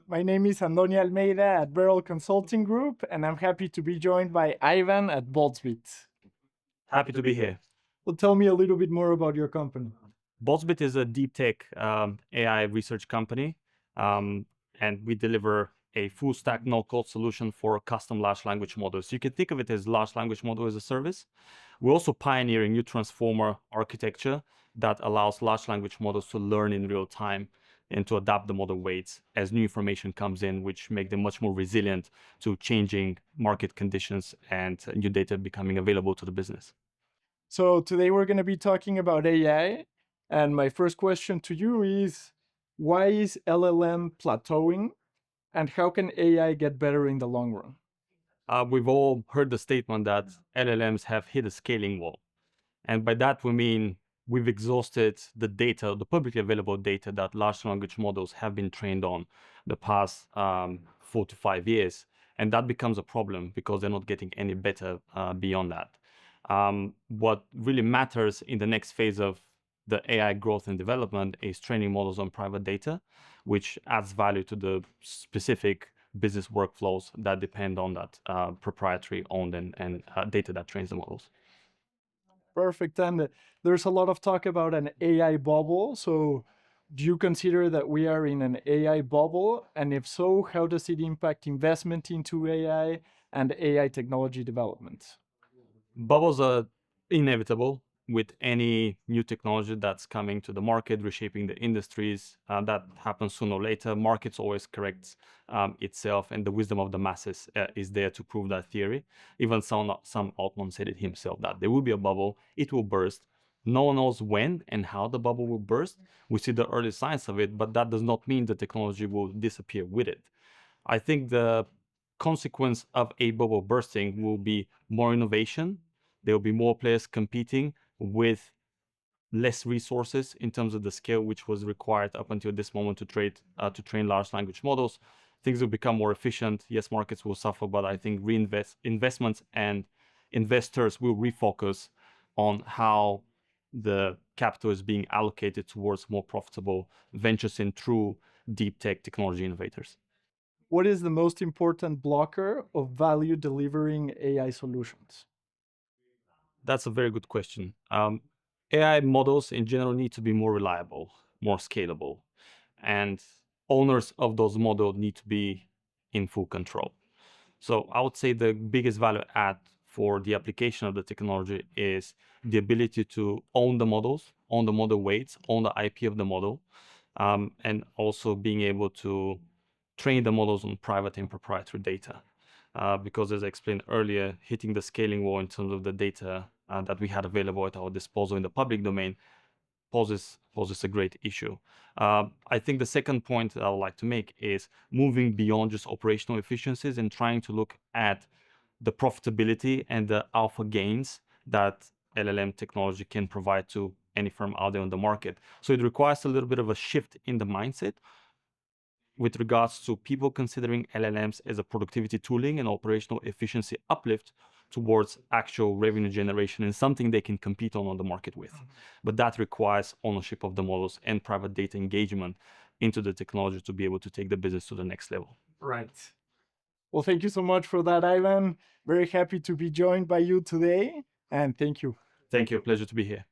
My name is Andoni Almeida at Beryl Consulting Group, and I'm happy to be joined by Ivan at Boltzbit. Happy to be here. Well, tell me a little bit more about your company. Boltzbit is a deep tech AI research company, and we deliver a full stack no-code solution for custom large language models. You can think of it as large language model as a service. We're also pioneering new transformer architecture that allows large language models to learn in real time and to adapt the model weights as new information comes in, which make them much more resilient to changing market conditions and new data becoming available to the business. So today we're going to be talking about AI. And my first question to you is, why is LLM plateauing? And how can AI get better in the long run? We've all heard the statement that LLMs have hit a scaling wall. And by that, we mean we've exhausted the data, the publicly available data that large language models have been trained on the past 4 to 5 years. And that becomes a problem because they're not getting any better beyond that. What really matters in the next phase of the AI growth and development is training models on private data, which adds value to the specific business workflows that depend on that proprietary owned and data that trains the models. Perfect. And there's a lot of talk about an AI bubble. So do you consider that we are in an AI bubble? And if so, how does it impact investment into AI and AI technology development? Bubbles are inevitable with any new technology that's coming to the market, reshaping the industries. That happens sooner or later. Markets always corrects itself, and the wisdom of the masses is there to prove that theory. Even Sam Altman said it himself that there will be a bubble, it will burst. No one knows when and how the bubble will burst. We see the early signs of it, but that does not mean the technology will disappear with it. I think the consequence of a bubble bursting will be more innovation. There will be more players competing with less resources in terms of the scale which was required up until this moment to train large language models. Things will become more efficient. Yes, markets will suffer, but I think investments and investors will refocus on how the capital is being allocated towards more profitable ventures in true deep tech technology innovators. What is the most important blocker of value delivering AI solutions? That's a very good question. AI models in general need to be more reliable, more scalable, and owners of those models need to be in full control. So I would say the biggest value add for the application of the technology is the ability to own the models, own the model weights, own the IP of the model, and also being able to train the models on private and proprietary data. Because as I explained earlier, hitting the scaling wall in terms of the data that we had available at our disposal in the public domain poses a great issue. I think the second point that I would like to make is moving beyond just operational efficiencies and trying to look at the profitability and the alpha gains that LLM technology can provide to any firm out there on the market. So it requires a little bit of a shift in the mindset with regards to people considering LLMs as a productivity tooling and operational efficiency uplift towards actual revenue generation and something they can compete on the market with. But that requires ownership of the models and private data engagement into the technology to be able to take the business to the next level. Right. Well, thank you so much for that, Ivan. Very happy to be joined by you today, and thank you. Thank you. Pleasure to be here.